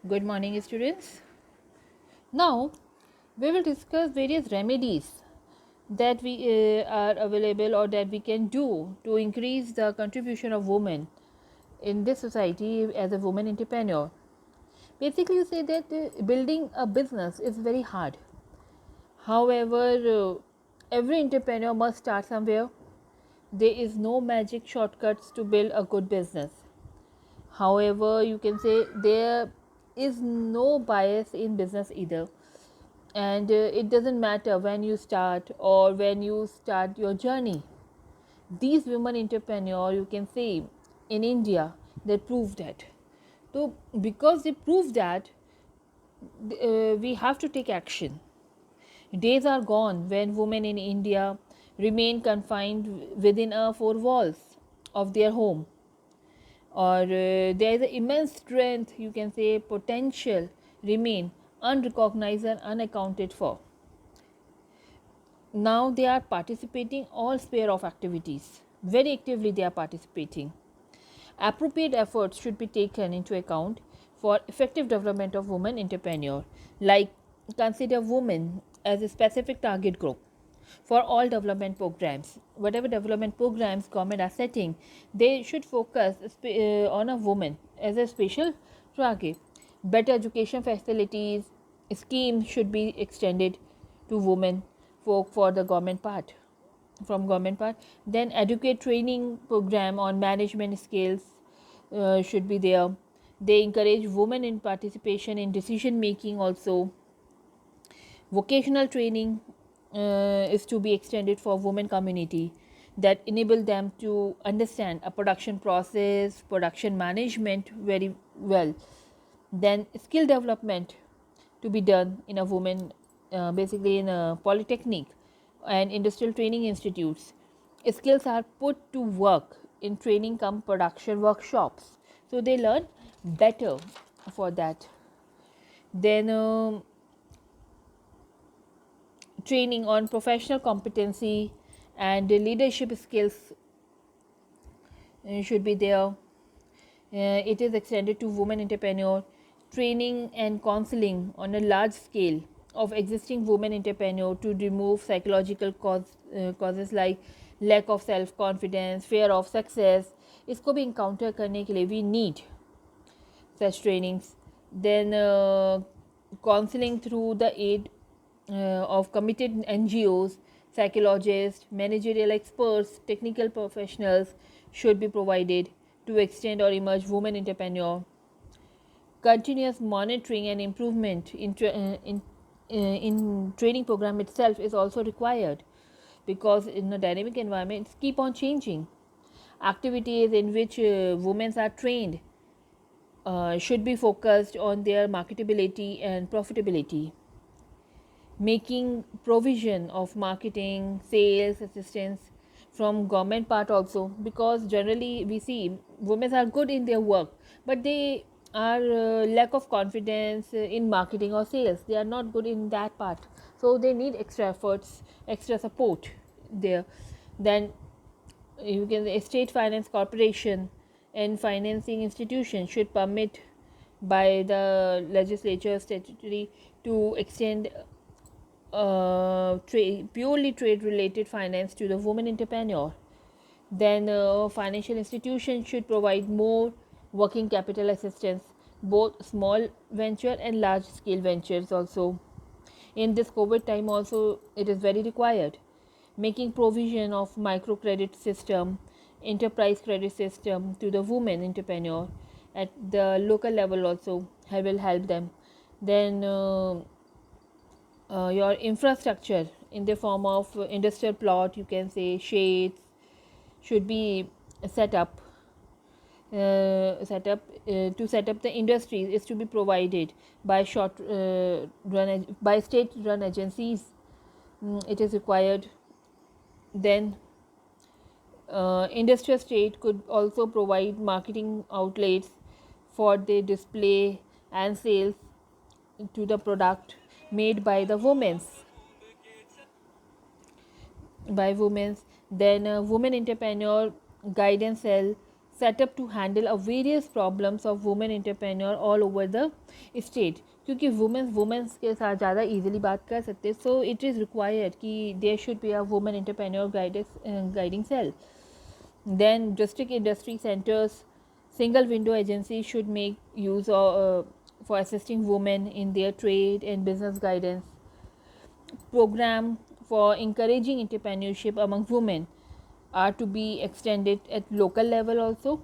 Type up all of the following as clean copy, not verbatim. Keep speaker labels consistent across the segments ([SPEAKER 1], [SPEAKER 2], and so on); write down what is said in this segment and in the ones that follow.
[SPEAKER 1] Good morning, students. Now, we will discuss various remedies that we are available or that we can do to increase the contribution of women in this society as a woman entrepreneur. Basically, you say that building a business is very hard. However, every entrepreneur must start somewhere. There is no magic shortcuts to build a good business. However, you can say there is no bias in business either, and it doesn't matter when you start or when you start your journey. These women entrepreneur, you can say, in India, they prove that. So because they prove that, we have to take action. Days are gone when women in India remain confined within four walls of their home, or there is an immense strength, you can say potential, remain unrecognized and unaccounted for. Now they are participating all sphere of activities, very actively they are participating. Appropriate efforts should be taken into account for effective development of women entrepreneur, like consider women as a specific target group for all development programs. Whatever development programs government are setting, they should focus on a woman as a special target. Better education facilities schemes should be extended to women for the government part, from government part. Then adequate training program on management skills should be there. They encourage women in participation in decision making also. Vocational training is to be extended for women community, that enable them to understand a production process, production management very well. Then skill development to be done in a woman, basically in a polytechnic and industrial training institutes. Skills are put to work in training come production workshops, so they learn better for that. Then training on professional competency and leadership skills should be there. It is extended to women entrepreneur. Training and counseling on a large scale of existing women entrepreneur to remove psychological causes like lack of self confidence, fear of success. इसको भी encounter करने के लिए we need such trainings. Then counseling through the aid of committed NGOs, psychologists, managerial experts, technical professionals should be provided to extend or emerge women entrepreneur. Continuous monitoring and improvement in training program itself is also required, because in a dynamic environment keep on changing. Activities in which women are trained should be focused on their marketability and profitability. Making provision of marketing, sales assistance from government part also, because generally we see women are good in their work, but they are lack of confidence in marketing or sales. They are not good in that part, so they need extra efforts, extra support there. Then you can say state finance corporation and financing institution should permit by the legislature statutory to extend purely trade related finance to the woman entrepreneur. Then financial institutions should provide more working capital assistance, both small venture and large scale ventures also. In this COVID time also it is very required. Making provision of microcredit system, enterprise credit system to the women entrepreneur at the local level also will help them. Then your infrastructure in the form of industrial plot, you can say shades, should be set up. To set up the industries is to be provided by by state run agencies. It is required. Then industrial state could also provide marketing outlets for the display and sales to the product made by the women's by women's. Then women entrepreneur guidance cell set up to handle a various problems of women entrepreneur all over the state, क्योंकि women's के साथ ज़्यादा easily बात कर सकते, so it is required कि there should be a woman entrepreneur guiding cell. Then district industry centers, single window agencies should make use of for assisting women in their trade and business guidance. Program for encouraging entrepreneurship among women are to be extended at local level also.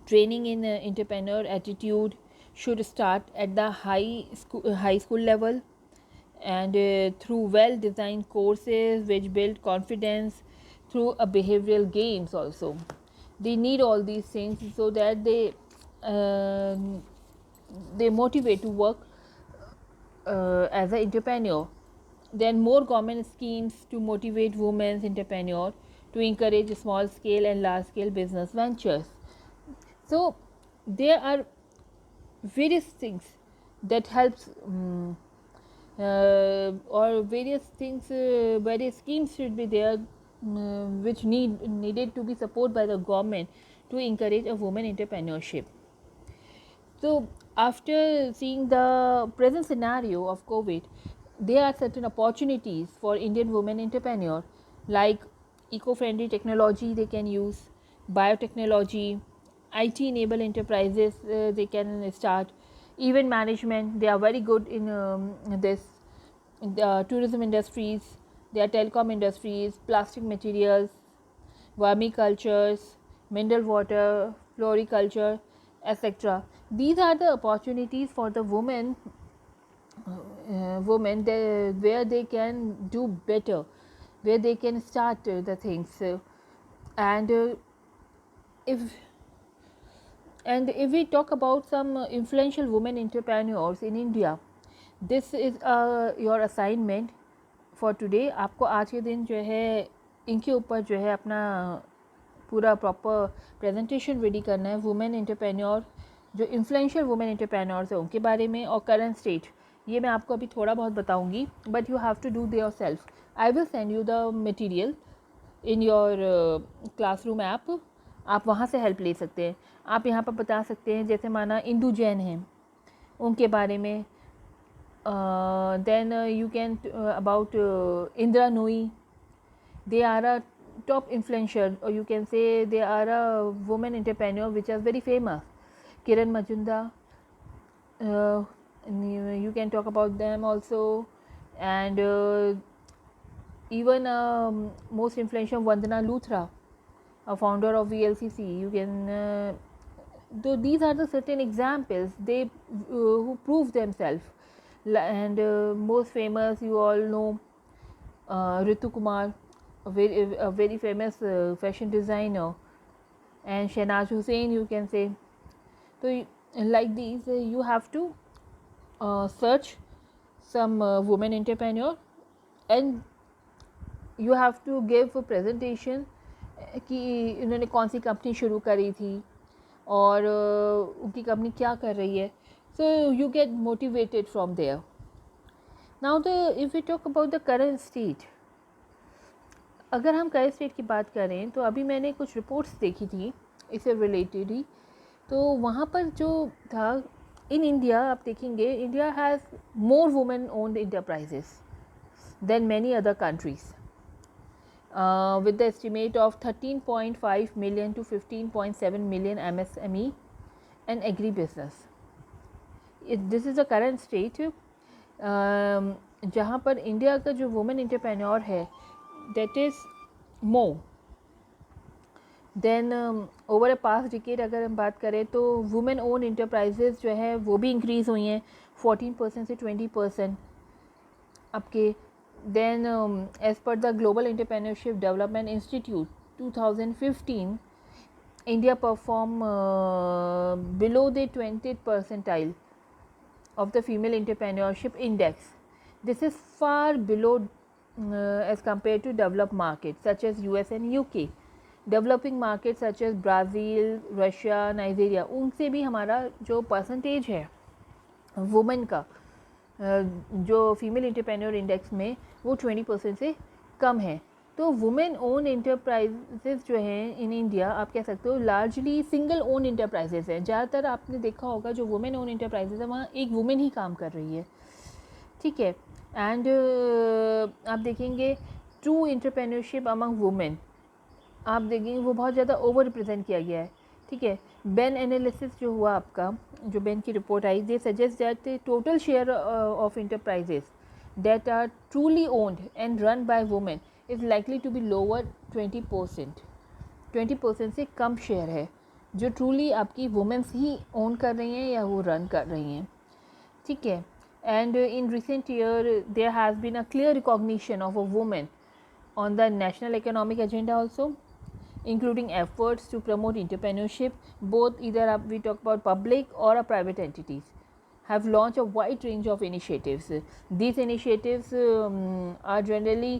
[SPEAKER 1] Training in entrepreneur attitude should start at the high school level, and through well designed courses which build confidence through a behavioral games also. They need all these things so that they motivate to work as an entrepreneur. Then more government schemes to motivate women's entrepreneur to encourage small scale and large scale business ventures. So there are various things that helps or various schemes should be there which needed to be supported by the government to encourage a woman entrepreneurship. So after seeing the present scenario of COVID, there are certain opportunities for Indian women entrepreneur, like eco-friendly technology they can use, biotechnology, IT enabled enterprises they can start, event management they are very good in this, the tourism industries, there are telecom industries, plastic materials, vermicultures, mineral water, floriculture, etc. These are the opportunities for the women where they can do better, where they can start the things. And if we talk about some influential women entrepreneurs in India, this is your assignment for today. आपको आज के दिन जो है इनके ऊपर जो है अपना पूरा प्रॉपर प्रेजेंटेशन रेडी करना है. वुमेन एंटरप्रेन्योर जो इन्फ्लुएंशियल वुमेन एंटरप्रेन्योर्स हैं उनके बारे में, और करंट स्टेट ये मैं आपको अभी थोड़ा बहुत बताऊंगी, but you have to do their self. I will send you the material in your classroom app, आप वहाँ से हेल्प ले सकते हैं. आप यहाँ पर बता सकते हैं, जैसे माना इंदू जैन हैं उनके बारे में, then you can about Indra Nooyi, they are a top influencer, or you can say they are a woman entrepreneur which is very famous. Kiran Majumdar, you can talk about them also, and even most influential Vandana Luthra, a founder of VLCC. You can though these are the certain examples they who prove themselves. And most famous, you all know Ritu Kumar, a very famous fashion designer, and Shehnaz Hussain, you can say. So like these, you have to search some women entrepreneur, and you have to give a presentation कि इन्होंने कौन सी company शुरू करी थी और उनकी company क्या कर रही है. So you get motivated from there. Now if we talk about the current state, अगर हम करंट स्टेट की बात करें तो अभी मैंने कुछ रिपोर्ट्स देखी थी इससे रिलेटेड ही. तो वहाँ पर जो था, इन इंडिया आप देखेंगे, India has more women owned enterprises than many other countries, with the estimate of 13.5 million to 15.7 million MSME and agribusiness. This is the current state. जहाँ पर इंडिया का जो वुमेन एंटरप्रेन्योर है that is more. Then over a past decade अगर हम बात करें तो वुमेन ओन इंटरप्राइजेज जो है वो भी इंक्रीज़ हुई हैं 14% से 20% आपके. Then as per the Global Entrepreneurship Development Institute 2015, India performed below the 20th percentile of the female entrepreneurship index. This is far below as compared to developed markets such as US and UK. Developing markets such as Brazil, Russia, Nigeria, उनसे भी हमारा जो percentage है women का जो female entrepreneur index में वो 20% से कम है. तो वुमेन ओन इंटरप्राइजेज जो हैं इन इंडिया, आप कह सकते हो लार्जली सिंगल ओन इंटरप्राइजेज हैं. ज़्यादातर आपने देखा होगा जो वुमेन ओन इंटरप्राइजेज है वहाँ एक वुमेन ही काम कर रही है, ठीक है. एंड आप देखेंगे ट्रू इंटरप्रेन्योरशिप अमंग वुमेन, आप देखेंगे वो बहुत ज़्यादा ओवर रिप्रेजेंट किया गया है, ठीक है. बेन एनालिसिस जो हुआ आपका, जो बेन की रिपोर्ट आई, they suggest that total share of enterprises that are truly owned and run by women is likely to be lower 20%. 20% से कम शेयर है जो ट्रूली आपकी वुमेन्स ही ओन कर रही हैं या वो रन कर रही हैं, ठीक है. And in recent year there has been a clear recognition of a women on the national economic agenda also, including efforts to promote entrepreneurship. Both either we talk about public or a private entities have launched a wide range of initiatives. These initiatives are generally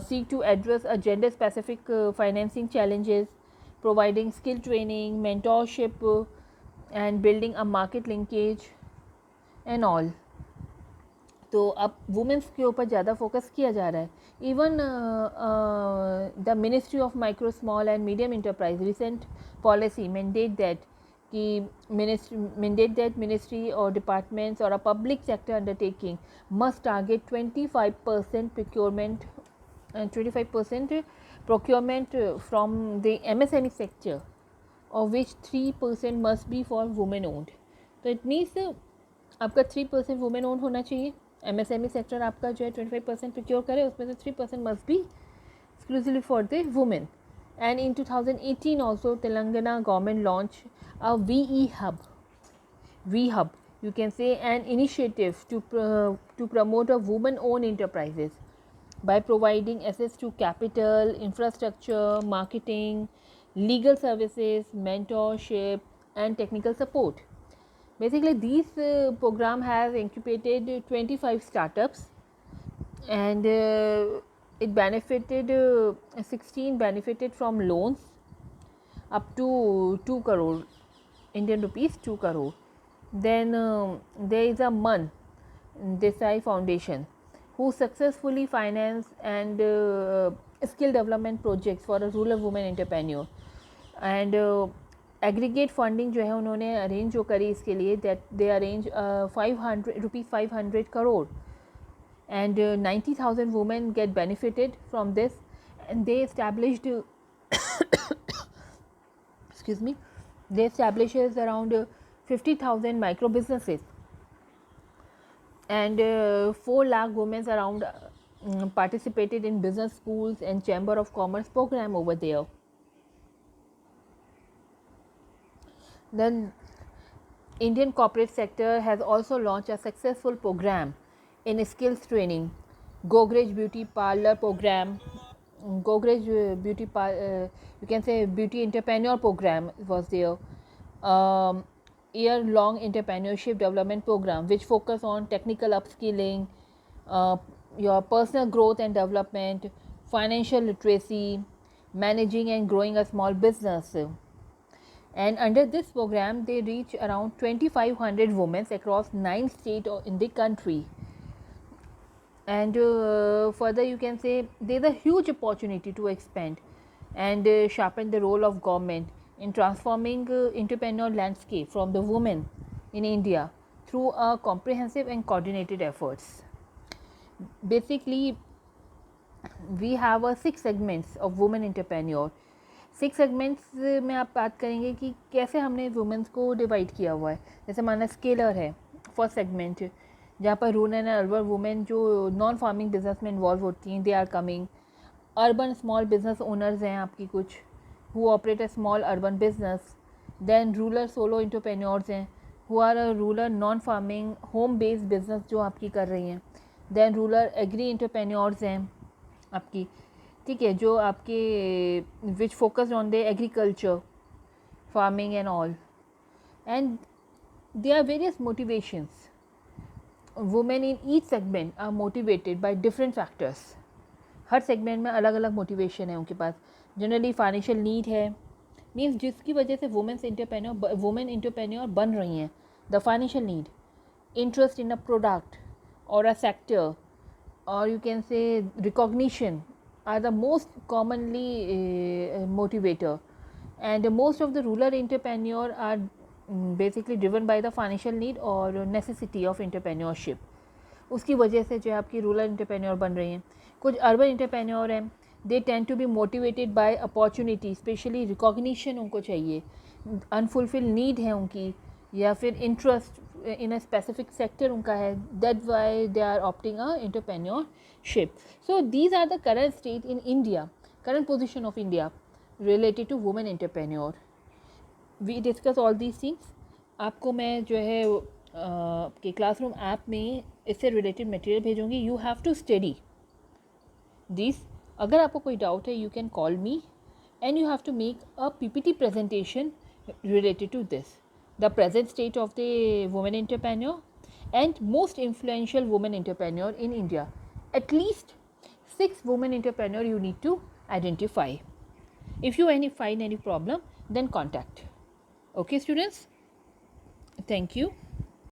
[SPEAKER 1] seek to address a gender specific financing challenges, providing skill training, mentorship, and building a market linkage and all. तो अब women's के ऊपर ज़्यादा focus किया जा रहा है. Even the ministry of micro small and medium enterprise recent policy mandate that ministry और डिपार्टमेंट्स और a public sector undertaking must target 25% procurement from the MSME sector, of which 3% must be for women owned. तो it means आपका 3% women own होना चाहिए. MSME sector आपका जो है 25% procure करे, उसमें से 3% must be exclusively for the women. And in 2018 also Telangana government launch a we hub you can say an initiative to promote a woman owned enterprises by providing access to capital, infrastructure, marketing, legal services, mentorship and technical support. Basically, this program has incubated 25 startups, and it benefited 16 benefited from loans up to 2 crore Indian rupees, 2 crore. Then there is a MAN Desai Foundation who successfully financed and skill development projects for a rural women entrepreneur. And aggregate funding जो है उन्होंने arrange जो करी इसके लिए, that they arrange 500 crore and 90,000 women get benefited from this. And they established excuse me, they establishes around 50,000 micro businesses, and 4 lakh women around participated in business schools and chamber of commerce program over there. Then Indian corporate sector has also launched a successful program in skills training. Godrej Beauty Parlor program, Godrej you can say beauty entrepreneur program was there. Year-long entrepreneurship development program which focus on technical upskilling, your personal growth and development, financial literacy, managing and growing a small business. And under this program they reach around 2500 women across 9 states in the country. And further you can say there is a huge opportunity to expand and sharpen the role of government in transforming entrepreneurial landscape from the women in India through a comprehensive and coordinated efforts. Basically we have a 6 segments of women entrepreneur. 6 segments में आप बात करेंगे कि कैसे हमने women's को divide किया हुआ है. जैसे माना स्केलर है फर्स्ट सेगमेंट, जहाँ पर रूरल एंड अर्बन वुमेन जो नॉन फार्मिंग बिजनेस में इन्वॉल्व होती हैं, they are coming. Urban small business owners हैं आपकी कुछ, who operate a small urban business. Then rural solo entrepreneurs हैं who are a rural non farming home based business जो आपकी कर रही हैं. देन रूरल एग्री एंटरप्रेन्योर्स हैं आपकी, ठीक है, जो आपके which focused on the agriculture, farming and all. And there are various motivations. Women in each segment are motivated by different factors. हर सेगमेंट में अलग अलग मोटिवेशन है उनके पास. जनरली फाइनेंशियल नीड है, मीन्स जिसकी वजह से वुमेन एंटरप्रेन्योर बन रही हैं. The financial need, interest in a product और अ सेक्टर, और you can say recognition are the most commonly motivator, and most of the rural entrepreneur are basically driven by the financial need or necessity of entrepreneurship. उसकी वजह से जो है आपकी rural entrepreneur बन रही हैं. कुछ अर्बन एंटरप्रेन्योर हैं, they tend to be motivated by opportunity, specially recognition उनको चाहिए, अनफुलफिल नीड है उनकी, या फिर interest in a specific sector unka hai, that's why they are opting a entrepreneurship. So these are the current state in India, current position of India related to women entrepreneur. We discuss all these things. आपको मैं जो है कि classroom app में इससे related material भेजूँगी. You have to study this. अगर आपको कोई डाउट है you can call me and you have to make a PPT presentation related to this, the present state of the women entrepreneur and most influential women entrepreneur in India. At least 6 women entrepreneur you need to identify. If you find any problem, then contact. Okay students, thank you.